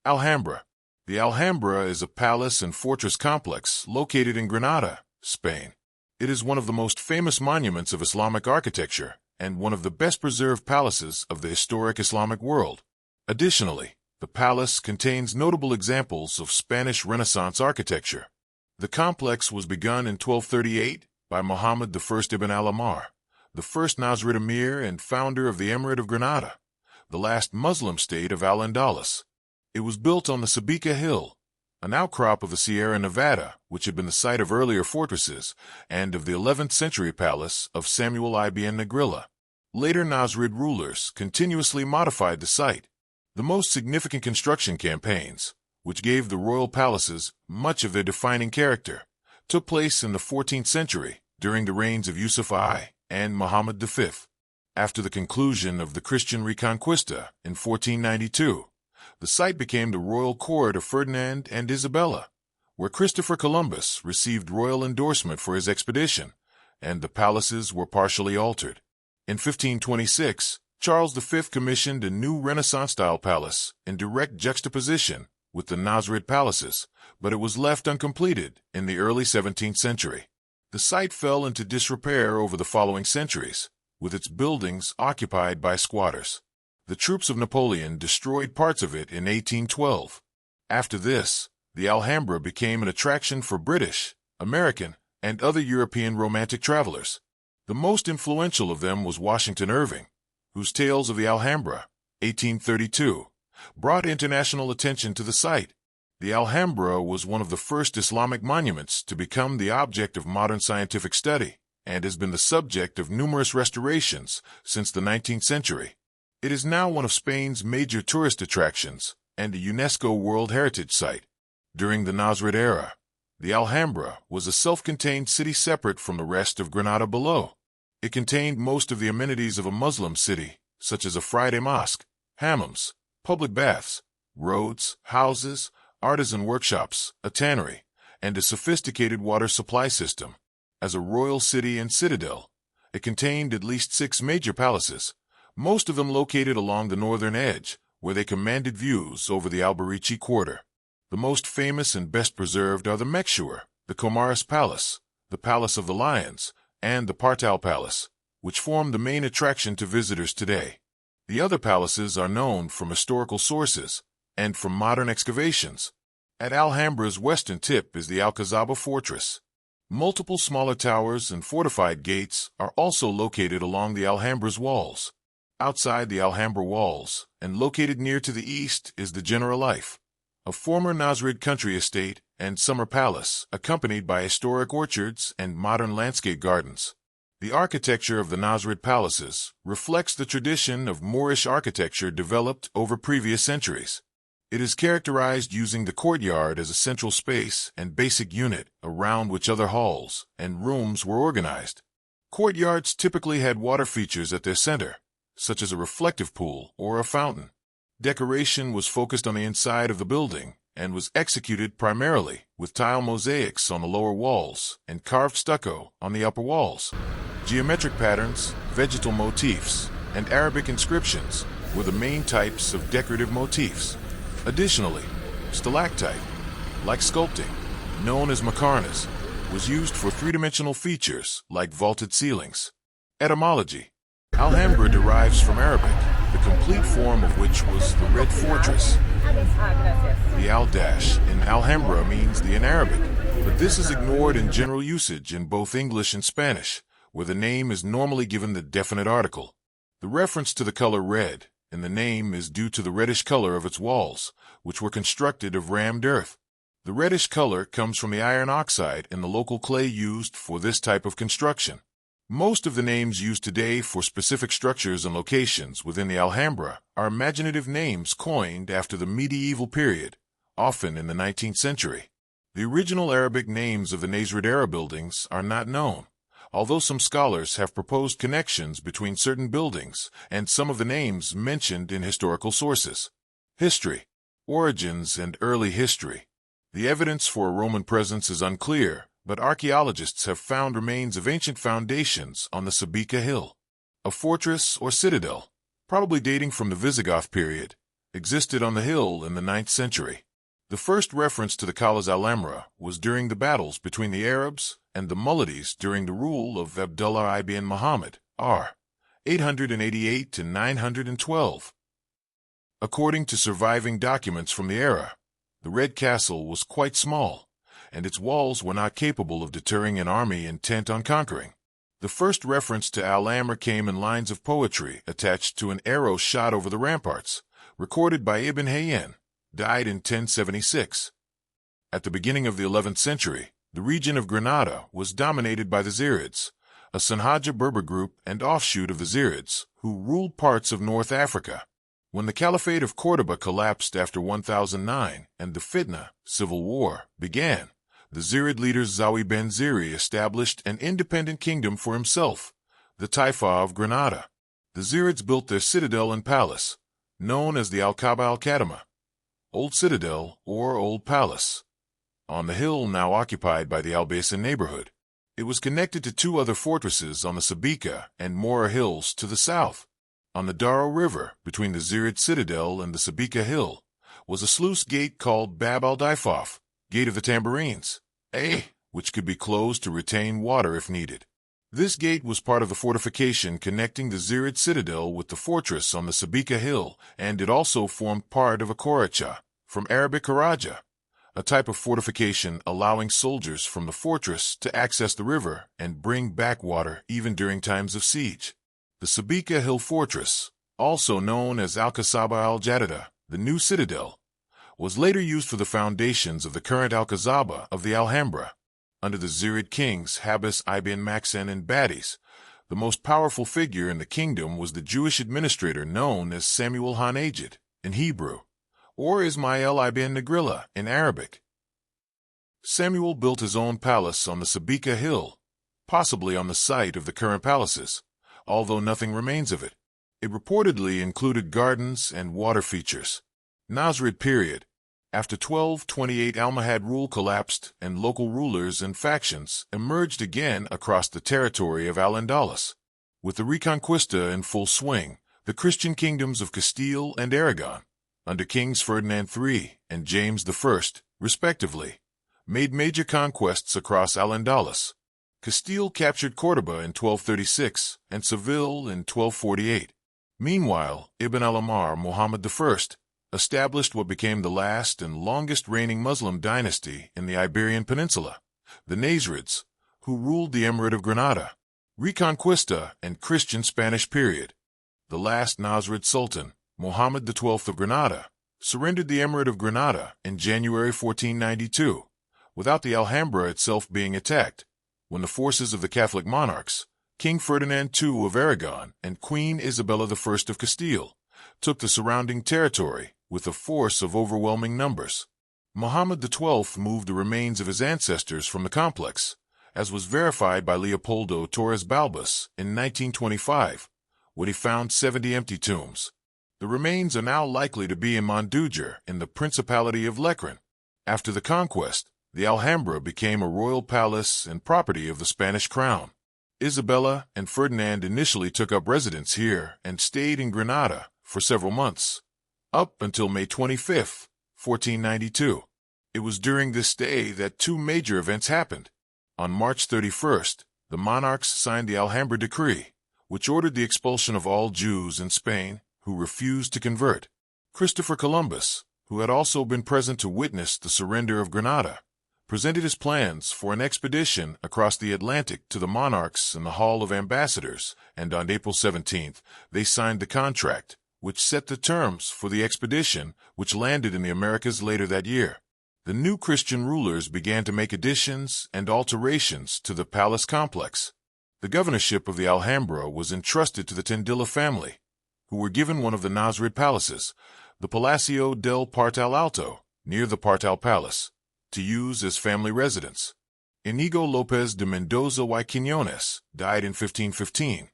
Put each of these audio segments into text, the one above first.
Alhambra. The Alhambra is a palace and fortress complex located in Granada, Spain. It is one of the most famous monuments of Islamic architecture and one of the best-preserved palaces of the historic Islamic world. Additionally, the palace contains notable examples of Spanish Renaissance architecture. The complex was begun in 1238 by Muhammad I ibn al-Ahmar, the first Nasrid emir and founder of the Emirate of Granada, the last Muslim state of Al-Andalus. It was built on the Sabika hill, an outcrop of the Sierra Nevada, which had been the site of earlier fortresses and of the 11th century palace of Samuel ibn Naghrillah. Later Nasrid rulers continuously modified the site. The most significant construction campaigns, which gave the royal palaces much of their defining character, took place in the 14th century during the reigns of Yusuf I and Muhammad V. After the conclusion of the Christian Reconquista in 1492, the site became the royal court of Ferdinand and Isabella, where Christopher Columbus received royal endorsement for his expedition, and the palaces were partially altered. In 1526, Charles V commissioned a new Renaissance-style palace in direct juxtaposition with the Nasrid palaces, but it was left uncompleted in the early 17th century. The site fell into disrepair over the following centuries, with its buildings occupied by squatters. The troops of Napoleon destroyed parts of it in 1812. After this, the Alhambra became an attraction for British, American, and other European romantic travelers. The most influential of them was Washington Irving, whose Tales of the Alhambra, 1832, brought international attention to the site. The Alhambra was one of the first Islamic monuments to become the object of modern scientific study, and has been the subject of numerous restorations since the 19th century. It is now one of Spain's major tourist attractions and a UNESCO World Heritage Site. During the Nasrid era, the Alhambra was a self-contained city separate from the rest of Granada below. It contained most of the amenities of a Muslim city, such as a Friday mosque, hammams, public baths, roads, houses, artisan workshops, a tannery, and a sophisticated water supply system. As a royal city and citadel, it contained at least 6 major palaces, most of them located along the northern edge, where they commanded views over the Albarici quarter. The most famous and best preserved are the Mekshur, the Comaris Palace, the Palace of the Lions, and the Partal Palace, which form the main attraction to visitors today. The other palaces are known from historical sources and from modern excavations. At Alhambra's western tip is the Alcazaba Fortress. Multiple smaller towers and fortified gates are also located along the Alhambra's walls. Outside the Alhambra walls, and located near to the east, is the Generalife, a former Nasrid country estate and summer palace, accompanied by historic orchards and modern landscape gardens. The architecture of the Nasrid palaces reflects the tradition of Moorish architecture developed over previous centuries. It is characterized using the courtyard as a central space and basic unit around which other halls and rooms were organized. Courtyards typically had water features at their center, such as a reflective pool or a fountain. Decoration was focused on the inside of the building and was executed primarily with tile mosaics on the lower walls and carved stucco on the upper walls. Geometric patterns, vegetal motifs, and Arabic inscriptions were the main types of decorative motifs. Additionally, stalactite, like sculpting, known as macarnas, was used for three-dimensional features like vaulted ceilings. Etymology: Alhambra derives from Arabic, the complete form of which was the Red Fortress. The al-dash in Alhambra means the in Arabic, but this is ignored in general usage in both English and Spanish, where the name is normally given the definite article. The reference to the color red in the name is due to the reddish color of its walls, which were constructed of rammed earth. The reddish color comes from the iron oxide in the local clay used for this type of construction. Most of the names used today for specific structures and locations within the Alhambra are imaginative names coined after the medieval period, often in the 19th century. The original Arabic names of the Nasrid era buildings are not known, although some scholars have proposed connections between certain buildings and some of the names mentioned in historical sources. History, origins, and early history. The evidence for a Roman presence is unclear, but archaeologists have found remains of ancient foundations on the Sabika hill. A fortress or citadel, probably dating from the Visigoth period, existed on the hill in the 9th century. The first reference to the Qala's Al-Ahmar was during the battles between the Arabs and the Mullahs during the rule of Abdullah ibn Muhammad, r. 888 to 912. According to surviving documents from the era, the Red Castle was quite small, and its walls were not capable of deterring an army intent on conquering. The first reference to Al-Ahmar came in lines of poetry attached to an arrow shot over the ramparts, recorded by Ibn Hayyan, died in 1076. At the beginning of the 11th century, the region of Granada was dominated by the Zirids, a Sanhaja Berber group and offshoot of the Zirids, who ruled parts of North Africa. When the Caliphate of Córdoba collapsed after 1009 and the Fitna, civil war, began, the Zirid leader Zawi ben Ziri established an independent kingdom for himself, the Taifa of Granada. The Zirids built their citadel and palace, known as the Al-Kaaba al-Kadima, Old Citadel or Old Palace, on the hill now occupied by the Al-Baysan neighborhood. It was connected to two other fortresses on the Sabika and Mora hills to the south. On the Darro River, between the Zirid citadel and the Sabika hill, was a sluice gate called Bab al-Daifaf, Gate of the Tambourines, which could be closed to retain water if needed. This gate was part of the fortification connecting the Zirid citadel with the fortress on the Sabika hill, and it also formed part of a koracha, from Arabic karaja, a type of fortification allowing soldiers from the fortress to access the river and bring back water even during times of siege. The Sabika Hill Fortress, also known as Al-Kasaba al-Jadida, the new citadel, was later used for the foundations of the current Al-Kasaba of the Alhambra. Under the Zirid kings Habas ibn Maksan and Badis, the most powerful figure in the kingdom was the Jewish administrator known as Samuel ibn in Hebrew, or Ismail ibn Naghrillah in Arabic. Samuel built his own palace on the Sabika Hill, possibly on the site of the current palaces, although nothing remains of it. It reportedly included gardens and water features. Nasrid period. After 1228 Almohad rule collapsed and local rulers and factions emerged again across the territory of Al-Andalus. With the Reconquista in full swing, the Christian kingdoms of Castile and Aragon, under Kings Ferdinand III and James I, respectively, made major conquests across Al-Andalus. Castile captured Córdoba in 1236 and Seville in 1248. Meanwhile, Ibn al-Ahmar Muhammad I established what became the last and longest reigning Muslim dynasty in the Iberian Peninsula, the Nasrids, who ruled the Emirate of Granada. Reconquista and Christian Spanish period. The last Nasrid Sultan, Muhammad XII of Granada, surrendered the Emirate of Granada in January 1492, without the Alhambra itself being attacked, when the forces of the Catholic monarchs, King Ferdinand II of Aragon and Queen Isabella I of Castile, took the surrounding territory with a force of overwhelming numbers. Muhammad XII moved the remains of his ancestors from the complex, as was verified by Leopoldo Torres Balbus in 1925, when he found 70 empty tombs. The remains are now likely to be in Mondujar in the Principality of Lecrin. After the conquest, the Alhambra became a royal palace and property of the Spanish crown. Isabella and Ferdinand initially took up residence here and stayed in Granada for several months, up until May 25, 1492. It was during this stay that two major events happened. On March 31st, the monarchs signed the Alhambra Decree, which ordered the expulsion of all Jews in Spain who refused to convert. Christopher Columbus, who had also been present to witness the surrender of Granada, presented his plans for an expedition across the Atlantic to the monarchs in the Hall of Ambassadors, and on April 17th, they signed the contract, which set the terms for the expedition, which landed in the Americas later that year. The new Christian rulers began to make additions and alterations to the palace complex. The governorship of the Alhambra was entrusted to the Tendilla family, who were given one of the Nasrid palaces, the Palacio del Partal Alto, near the Partal Palace, to use as family residence. Inigo Lopez de Mendoza y Quiñones died in 1515.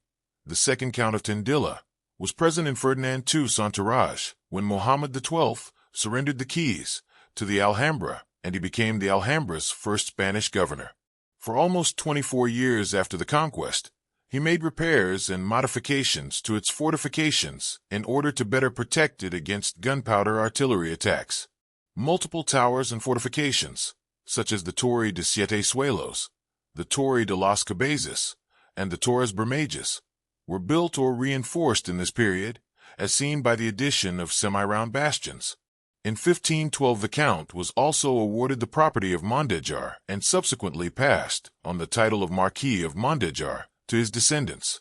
The second Count of Tendilla was present in Ferdinand II's entourage when Muhammad XII surrendered the keys to the Alhambra, and he became the Alhambra's first Spanish governor. For almost 24 years after the conquest, He made repairs and modifications to its fortifications in order to better protect it against gunpowder artillery attacks. Multiple towers and fortifications, such as the Torre de Siete Suelos, the Torre de las Cabezas, and the Torres Bermejas, were built or reinforced in this period, as seen by the addition of semi-round bastions. In 1512 the Count was also awarded the property of Mondejar and subsequently passed on the title of Marquis of Mondejar to his descendants.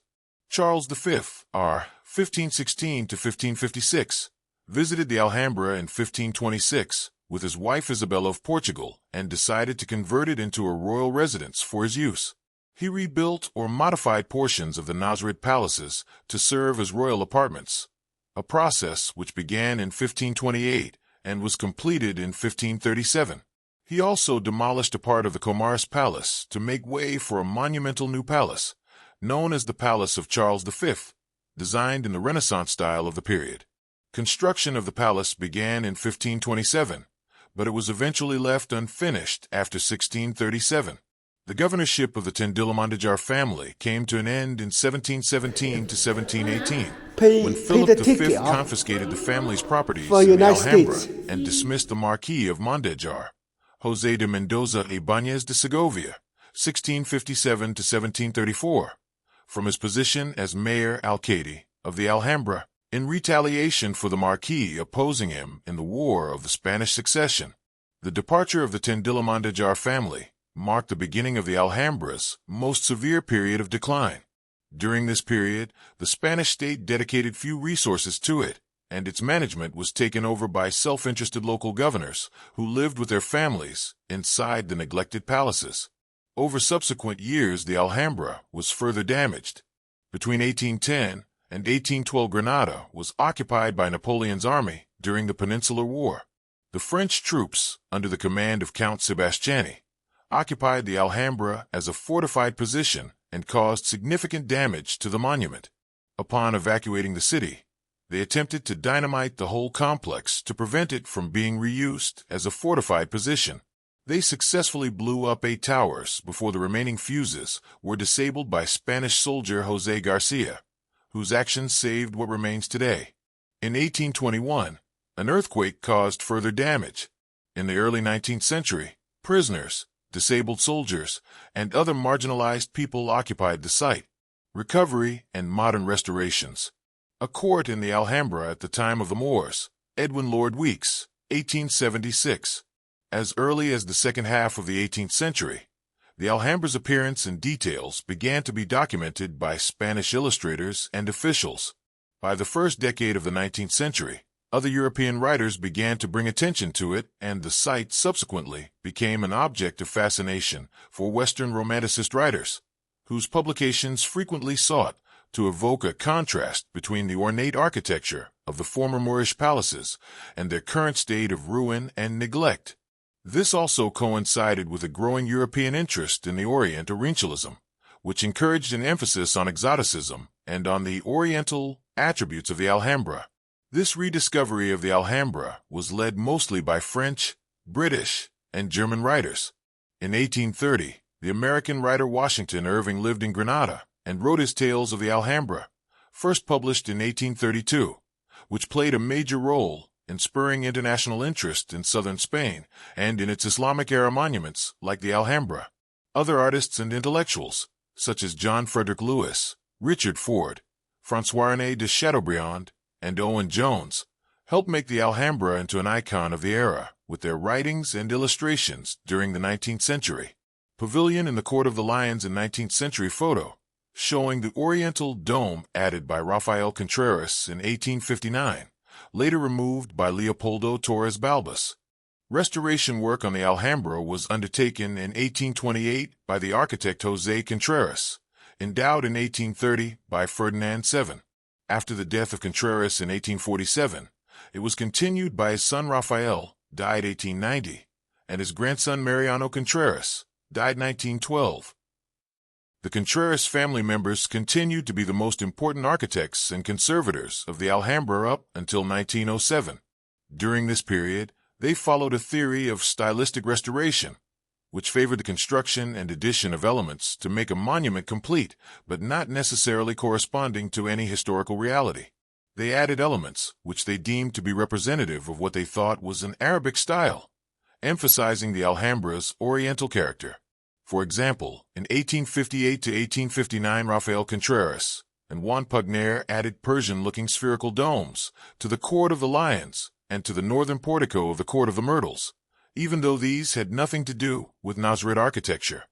Charles V, R. 1516 to 1556, visited the Alhambra in 1526 with his wife Isabella of Portugal and decided to convert it into a royal residence for his use. He rebuilt or modified portions of the Nasrid palaces to serve as royal apartments, a process which began in 1528 and was completed in 1537. He also demolished a part of the Comares Palace to make way for a monumental new palace, known as the Palace of Charles V, designed in the Renaissance style of the period. Construction of the palace began in 1527, but it was eventually left unfinished after 1637. The governorship of the Tindillimandajar family came to an end in 1717 to 1718, when Philip V confiscated the family's properties in the Alhambra and dismissed the Marquis of Mondejar, José de Mendoza Ibáñez de Segovia, 1657 to 1734, from his position as mayor alcalde of the Alhambra, in retaliation for the Marquis opposing him in the War of the Spanish Succession. The departure of the Tindillimandajar family marked the beginning of the Alhambra's most severe period of decline. During this period, the Spanish state dedicated few resources to it, and its management was taken over by self-interested local governors who lived with their families inside the neglected palaces. Over subsequent years, the Alhambra was further damaged. Between 1810 and 1812, Granada was occupied by Napoleon's army during the Peninsular War. The French troops, under the command of Count Sebastiani, occupied the Alhambra as a fortified position and caused significant damage to the monument. Upon evacuating the city, they attempted to dynamite the whole complex to prevent it from being reused as a fortified position. They successfully blew up 8 towers before the remaining fuses were disabled by Spanish soldier José Garcia, whose actions saved what remains today. In 1821, an earthquake caused further damage. In the early 19th century, prisoners, disabled soldiers, and other marginalized people occupied the site. Recovery and modern restorations. A court in the Alhambra at the time of the Moors, Edwin Lord Weeks, 1876. As early as the second half of the 18th century, the Alhambra's appearance and details began to be documented by Spanish illustrators and officials. By the first decade of the 19th century, other European writers began to bring attention to it, and the site subsequently became an object of fascination for Western Romanticist writers, whose publications frequently sought to evoke a contrast between the ornate architecture of the former Moorish palaces and their current state of ruin and neglect. This also coincided with a growing European interest in the Orient Orientalism, which encouraged an emphasis on exoticism and on the Oriental attributes of the Alhambra. This rediscovery of the Alhambra was led mostly by French, British, and German writers. In 1830, the American writer Washington Irving lived in Granada and wrote his Tales of the Alhambra, first published in 1832, which played a major role in spurring international interest in southern Spain and in its Islamic-era monuments like the Alhambra. Other artists and intellectuals, such as John Frederick Lewis, Richard Ford, François-René de Chateaubriand, and Owen Jones, helped make the Alhambra into an icon of the era with their writings and illustrations during the 19th century. Pavilion in the Court of the Lions in 19th century photo, showing the oriental dome added by Rafael Contreras in 1859, later removed by Leopoldo Torres Balbas. Restoration work on the Alhambra was undertaken in 1828 by the architect José Contreras, endowed in 1830 by Ferdinand VII. After the death of Contreras in 1847, it was continued by his son Rafael, died 1890, and his grandson Mariano Contreras, died 1912. The Contreras family members continued to be the most important architects and conservators of the Alhambra up until 1907. During this period, they followed a theory of stylistic restoration, which favored the construction and addition of elements to make a monument complete, but not necessarily corresponding to any historical reality. They added elements which they deemed to be representative of what they thought was an Arabic style, emphasizing the Alhambra's Oriental character. For example, in 1858 to 1859, Rafael Contreras and Juan Pugner added Persian-looking spherical domes to the Court of the Lions and to the northern portico of the Court of the Myrtles, even though these had nothing to do with Nasrid architecture.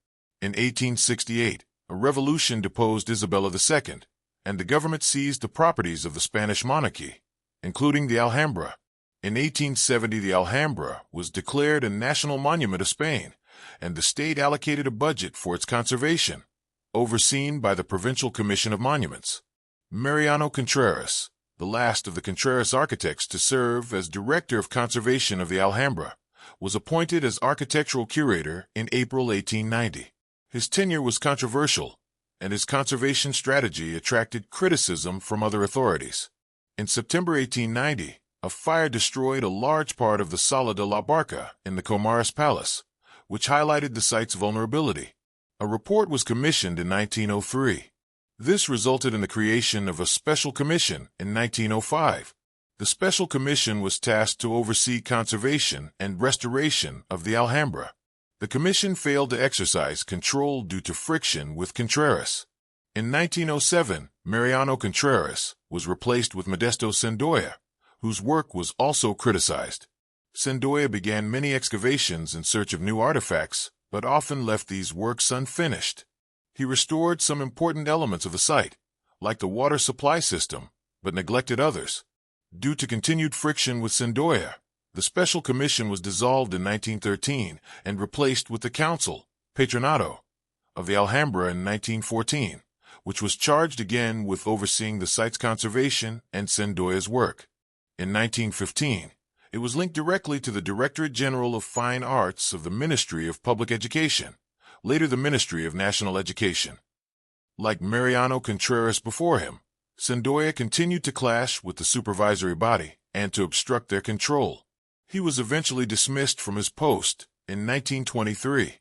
In 1868, a revolution deposed Isabella II, and the government seized the properties of the Spanish monarchy, including the Alhambra. In 1870, the Alhambra was declared a national monument of Spain, and the state allocated a budget for its conservation, overseen by the Provincial Commission of Monuments. Mariano Contreras, the last of the Contreras architects to serve as Director of Conservation of the Alhambra, was appointed as architectural curator in April 1890. His tenure was controversial, and his conservation strategy attracted criticism from other authorities. In September 1890, a fire destroyed a large part of the Sala de la Barca in the Comares Palace, which highlighted the site's vulnerability. A report was commissioned in 1903. This resulted in the creation of a special commission in 1905. The special commission was tasked to oversee conservation and restoration of the Alhambra. The commission failed to exercise control due to friction with Contreras. In 1907, Mariano Contreras was replaced with Modesto Sendoya, whose work was also criticized. Sendoya began many excavations in search of new artifacts, but often left these works unfinished. He restored some important elements of the site, like the water supply system, but neglected others. Due to continued friction with Sendoya, the Special Commission was dissolved in 1913 and replaced with the Council, Patronato, of the Alhambra in 1914, which was charged again with overseeing the site's conservation and Sendoya's work. In 1915, it was linked directly to the Directorate General of Fine Arts of the Ministry of Public Education, later the Ministry of National Education. Like Mariano Contreras before him, Sendoya continued to clash with the supervisory body and to obstruct their control. He was eventually dismissed from his post in 1923.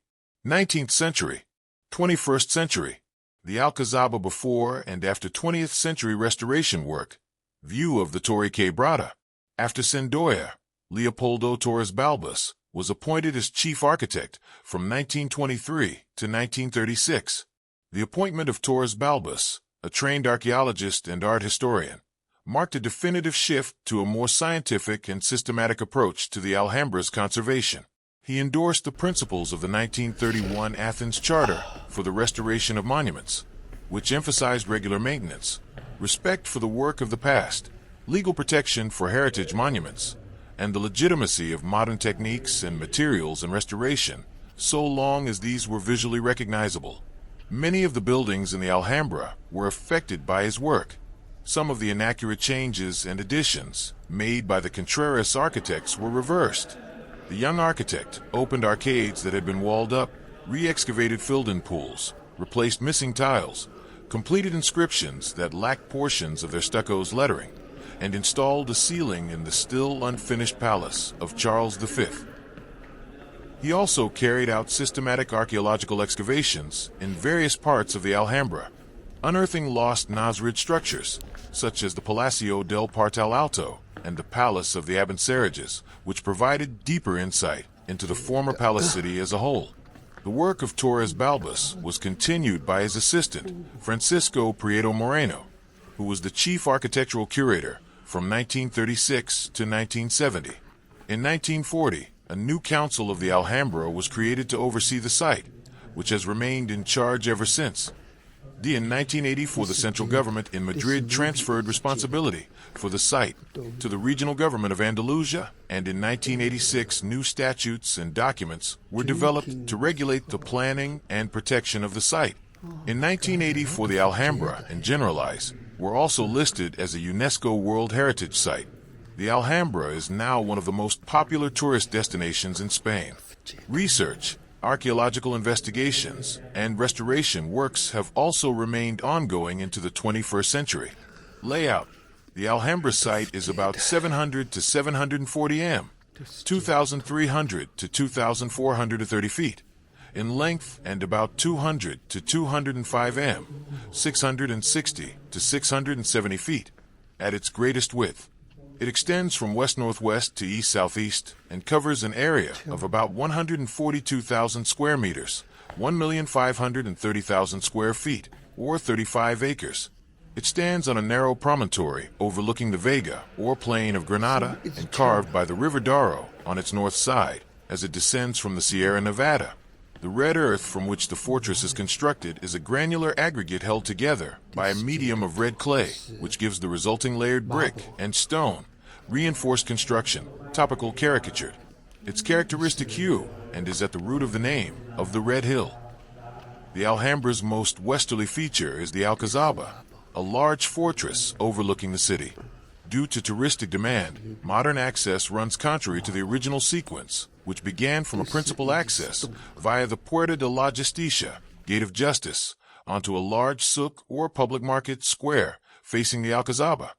19th century, 21st century, the Alcazaba before and after 20th century restoration work, view of the Torre Quebrada. After Sendoya, Leopoldo Torres Balbas was appointed as chief architect from 1923 to 1936. The appointment of Torres Balbas, a trained archaeologist and art historian, marked a definitive shift to a more scientific and systematic approach to the Alhambra's conservation. He endorsed the principles of the 1931 Athens Charter for the Restoration of Monuments, which emphasized regular maintenance, respect for the work of the past, legal protection for heritage monuments, and the legitimacy of modern techniques and materials in restoration, so long as these were visually recognizable. Many of the buildings in the Alhambra were affected by his work. Some of the inaccurate changes and additions made by the Contreras architects were reversed. The young architect opened arcades that had been walled up, re-excavated filled-in pools, replaced missing tiles, completed inscriptions that lacked portions of their stucco's lettering, and installed a ceiling in the still unfinished palace of Charles V. He also carried out systematic archaeological excavations in various parts of the Alhambra, unearthing lost Nasrid structures, such as the Palacio del Partal Alto and the Palace of the Abencerrages, which provided deeper insight into the former palace city as a whole. The work of Torres Balbas was continued by his assistant, Francisco Prieto Moreno, who was the chief architectural curator from 1936 to 1970. In 1940, a new council of the Alhambra was created to oversee the site, which has remained in charge ever since. In 1984, the central government in Madrid transferred responsibility for the site to the regional government of Andalusia, and in 1986, new statutes and documents were developed to regulate the planning and protection of the site. In 1984, the Alhambra and Generalize were also listed as a UNESCO World Heritage Site. The Alhambra is now one of the most popular tourist destinations in Spain. Research, archaeological investigations, and restoration works have also remained ongoing into the 21st century. Layout: the Alhambra site is about 700 to 740 m, 2,300 to 2,430 feet, in length and about 200 to 205 m, 660 to 670 feet, at its greatest width. It extends from west-northwest to east-southeast and covers an area of about 142,000 square meters, 1,530,000 square feet, or 35 acres. It stands on a narrow promontory overlooking the Vega, or plain of Granada, and carved by the River Darro on its north side as it descends from the Sierra Nevada. The red earth from which the fortress is constructed is a granular aggregate held together by a medium of red clay, which gives the resulting layered brick and stone. Reinforced construction, topical caricatured. Its characteristic hue, and is at the root of the name of the Red Hill. The Alhambra's most westerly feature is the Alcazaba, a large fortress overlooking the city. Due to touristic demand, modern access runs contrary to the original sequence, which began from a principal access via the Puerta de la Justicia, Gate of Justice, onto a large souk or public market square facing the Alcazaba,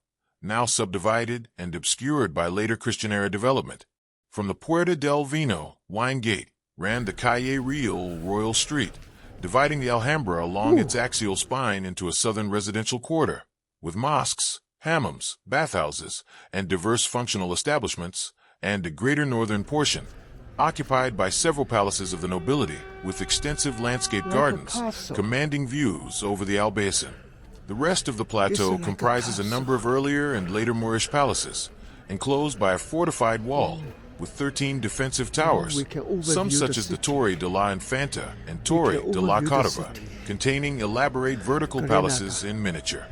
now subdivided and obscured by later Christian-era development. From the Puerta del Vino, Wine Gate, ran the Calle Real Royal Street, dividing the Alhambra along its axial spine into a southern residential quarter, with mosques, hammams, bathhouses, and diverse functional establishments, and a greater northern portion, occupied by several palaces of the nobility, with extensive landscape gardens, commanding views over the Albaicin. The rest of the plateau comprises a number of earlier and later Moorish palaces, enclosed by a fortified wall, with 13 defensive towers, some such as the Torre de la Infanta and Torre de la Cordova, containing elaborate vertical palaces in miniature.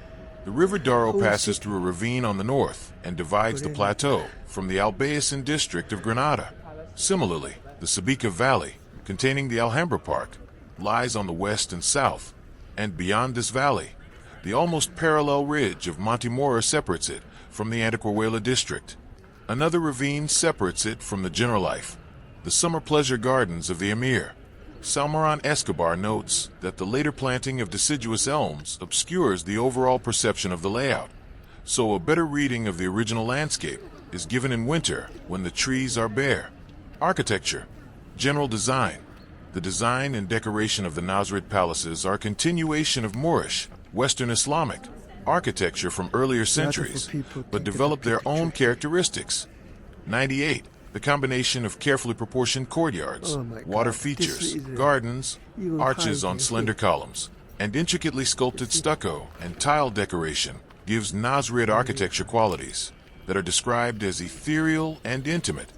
The River Darro passes through a ravine on the north and divides the plateau from the Albaicin district of Granada. Similarly, the Sabika Valley, containing the Alhambra Park, lies on the west and south, and beyond this valley, the almost parallel ridge of Monte Mora separates it from the Antequera district. Another ravine separates it from the Generalife, the summer pleasure gardens of the Emir. Salmeron Escobar notes that the later planting of deciduous elms obscures the overall perception of the layout, so a better reading of the original landscape is given in winter when the trees are bare. Architecture. General design. The design and decoration of the Nasrid palaces are a continuation of Moorish, Western Islamic architecture from earlier centuries, but develop their own characteristics. 98. The combination of carefully proportioned courtyards, water features, gardens, arches on slender columns, and intricately sculpted stucco and tile decoration gives Nasrid architecture qualities that are described as ethereal and intimate.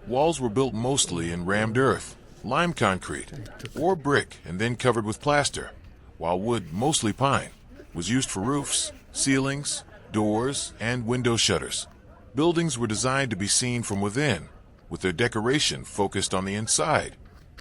Walls were built mostly in rammed earth, lime concrete, or brick and then covered with plaster, while wood, mostly pine, was used for roofs, ceilings, doors, and window shutters. Buildings were designed to be seen from within, with their decoration focused on the inside.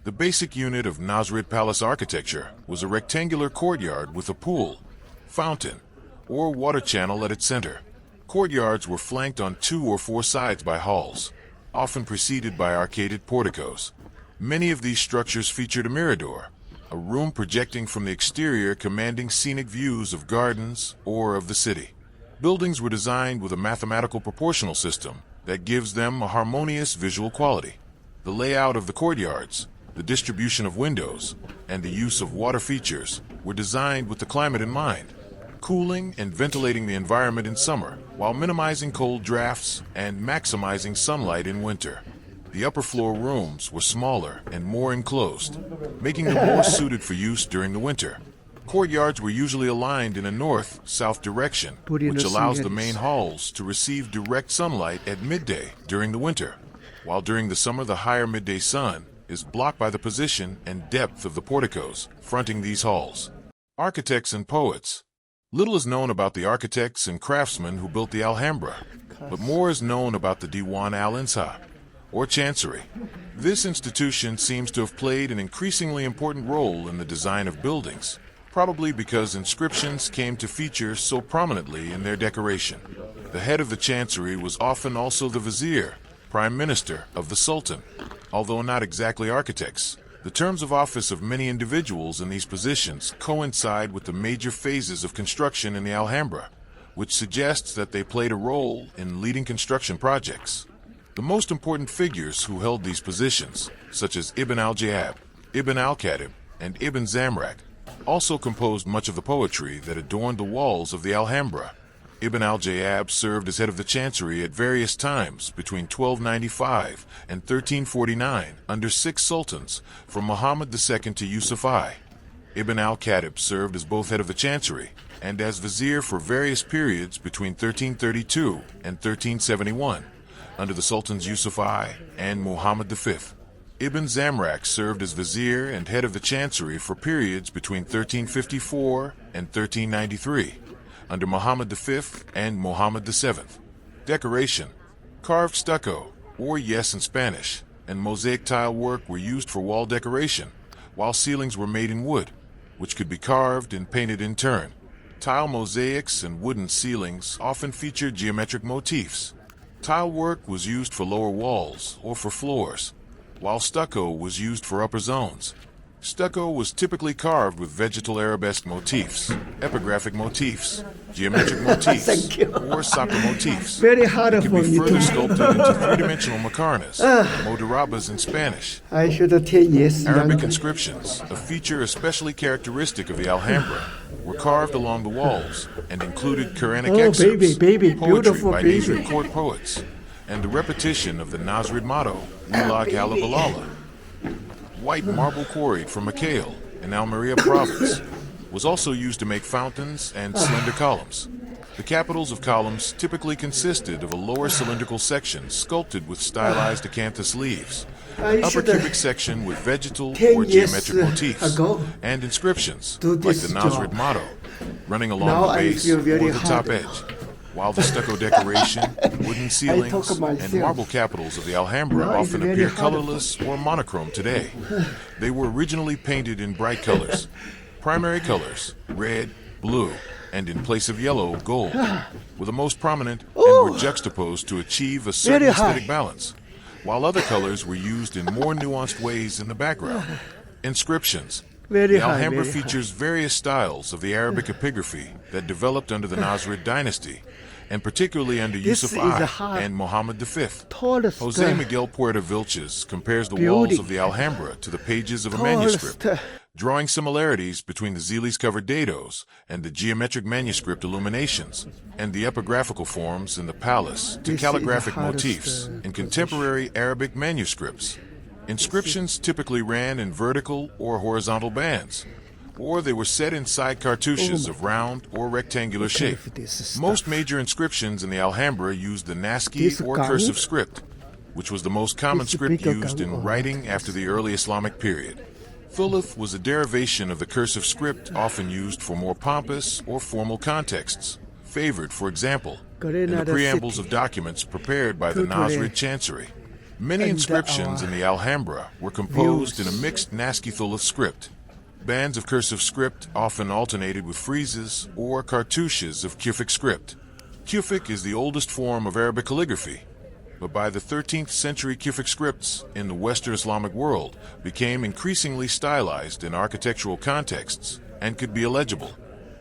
The basic unit of Nasrid palace architecture was a rectangular courtyard with a pool, fountain, or water channel at its center. Courtyards were flanked on 2 or 4 sides by halls, often preceded by arcaded porticos. Many of these structures featured a mirador, a room projecting from the exterior commanding scenic views of gardens or of the city. Buildings were designed with a mathematical proportional system that gives them a harmonious visual quality. The layout of the courtyards, the distribution of windows, and the use of water features were designed with the climate in mind, cooling and ventilating the environment in summer while minimizing cold drafts and maximizing sunlight in winter. The upper floor rooms were smaller and more enclosed, making them more suited for use during the winter. Courtyards were usually aligned in a north-south direction, which allows the main halls to receive direct sunlight at midday during the winter, while during the summer the higher midday sun is blocked by the position and depth of the porticos fronting these halls. Architects and poets. Little is known about the architects and craftsmen who built the Alhambra, but more is known about the Diwan al-Insa, or Chancery. This institution seems to have played an increasingly important role in the design of buildings, probably because inscriptions came to feature so prominently in their decoration. The head of the Chancery was often also the vizier, prime minister of the Sultan. Although not exactly architects, the terms of office of many individuals in these positions coincide with the major phases of construction in the Alhambra, which suggests that they played a role in leading construction projects. The most important figures who held these positions, such as Ibn al-Jayab, Ibn al-Khatib, and Ibn Zamrak also composed much of the poetry that adorned the walls of the Alhambra. Ibn al-Jayyab served as head of the chancery at various times between 1295 and 1349 under 6 sultans, from Muhammad II to Yusuf I. Ibn al-Khatib served as both head of the chancery and as vizier for various periods between 1332 and 1371 under the sultans Yusuf I and Muhammad V. Ibn Zamrak served as vizier and head of the chancery for periods between 1354 and 1393 under Muhammad V and Muhammad VII. Decoration. Carved stucco, or yes in Spanish, and mosaic tile work were used for wall decoration, while ceilings were made in wood, which could be carved and painted in turn. Tile mosaics and wooden ceilings often featured geometric motifs. Tile work was used for lower walls or for floors, while stucco was used for upper zones. Stucco was typically carved with vegetal arabesque motifs, epigraphic motifs, geometric motifs, or soccer motifs. Very hard It could for be me further to... sculpted into three-dimensional macarnas, modarabas in Spanish. I should tell yes. Arabic young. inscriptions, a feature especially characteristic of the Alhambra, were carved along the walls and included Quranic Oh, excerpts, baby, poetry beautiful by baby. Nasrid court poets, and the repetition of the Nasrid motto, Wilag ala Balala. White marble quarried from Mekelle in Almeria province was also used to make fountains and slender columns. The capitals of columns typically consisted of a lower cylindrical section sculpted with stylized acanthus leaves, I upper should cubic section with vegetal 10 or years geometric motifs, ago and inscriptions do like this the Nasrid job. motto running along Now the I base feel or very the top hard. edge. While the stucco decoration, wooden ceilings, and myself. marble capitals of the Alhambra Now it's often very appear hard. colorless or monochrome today. They were originally painted in bright colors. Primary colors, red, blue, and in place of yellow, gold, were the most prominent and were juxtaposed to achieve a certain Very high. aesthetic balance, while other colors were used in more nuanced ways in the background. Inscriptions. Very The high, Alhambra very high. features various styles of the Arabic epigraphy that developed under the Nasrid dynasty, and particularly under This Yusuf is I a hard- and Muhammad V. Tallest, Jose Miguel Puerta Vilches compares the walls building. of the Alhambra to the pages of a Tallest, manuscript, drawing similarities between the Zelis-covered dados and the geometric manuscript illuminations, and the epigraphical forms in the palace to This is the calligraphic hardest, motifs in contemporary Arabic manuscripts. Inscriptions typically ran in vertical or horizontal bands, or they were set inside cartouches of round or rectangular shape. Most major inscriptions in the Alhambra used the Nasci This or gang? cursive script, which was the most common This script bigger used gang? in Oh, writing after the early Islamic period. Thuluth was a derivation of the cursive script often used for more pompous or formal contexts, favored, for example, in the Granada preambles City. of documents prepared by the Culture. Nasrid Chancery. Many And, inscriptions in the Alhambra were composed in a mixed Nasci Thuluth script. Bands of cursive script often alternated with friezes or cartouches of Kufic script. Kufic is the oldest form of Arabic calligraphy, but by the 13th century Kufic scripts in the Western Islamic world became increasingly stylized in architectural contexts and could be illegible.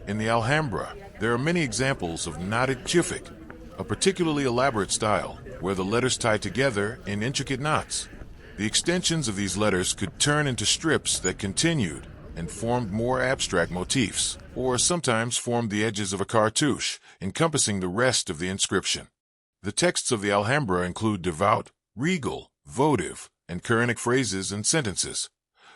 In the Alhambra, there are many examples of knotted Kufic, a particularly elaborate style where the letters tie together in intricate knots. The extensions of these letters could turn into strips that continued and formed more abstract motifs, or sometimes formed the edges of a cartouche, encompassing the rest of the inscription. The texts of the Alhambra include devout, regal, votive, and Quranic phrases and sentences,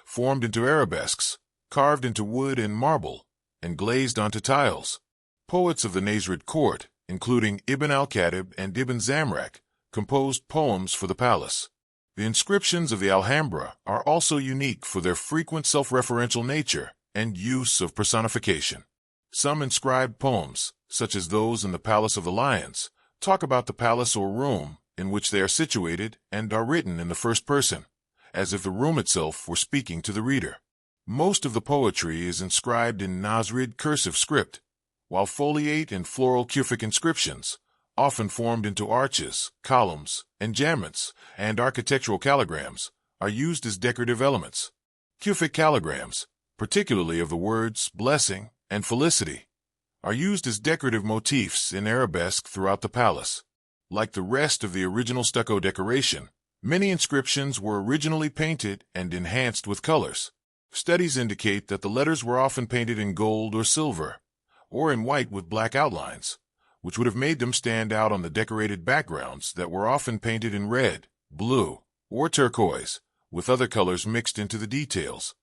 formed into arabesques, carved into wood and marble, and glazed onto tiles. Poets of the Nasrid court, including Ibn al-Khatib and Ibn Zamrak, composed poems for the palace. The inscriptions of the Alhambra are also unique for their frequent self-referential nature and use of personification. Some inscribed poems, such as those in the Palace of the Lions, talk about the palace or room in which they are situated and are written in the first person, as if the room itself were speaking to the reader. Most of the poetry is inscribed in Nasrid cursive script, while foliate and floral Kufic inscriptions, often formed into arches, columns, enjambments, and architectural calligrams, are used as decorative elements. Kufic calligrams, particularly of the words blessing and felicity, are used as decorative motifs in arabesque throughout the palace. Like the rest of the original stucco decoration, Many inscriptions were originally painted and enhanced with colors. Studies indicate that the letters were often painted in gold or silver, or in white with black outlines, which would have made them stand out on the decorated backgrounds that were often painted in red, blue, or turquoise, with other colors mixed into the details.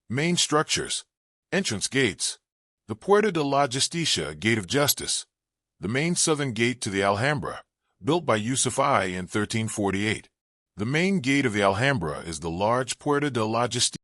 Main structures. Entrance gates. The Puerta de la Justicia, Gate of Justice, the main southern gate to the Alhambra, built by Yusuf I in 1348. The main gate of the Alhambra is the large Puerta de la Justicia.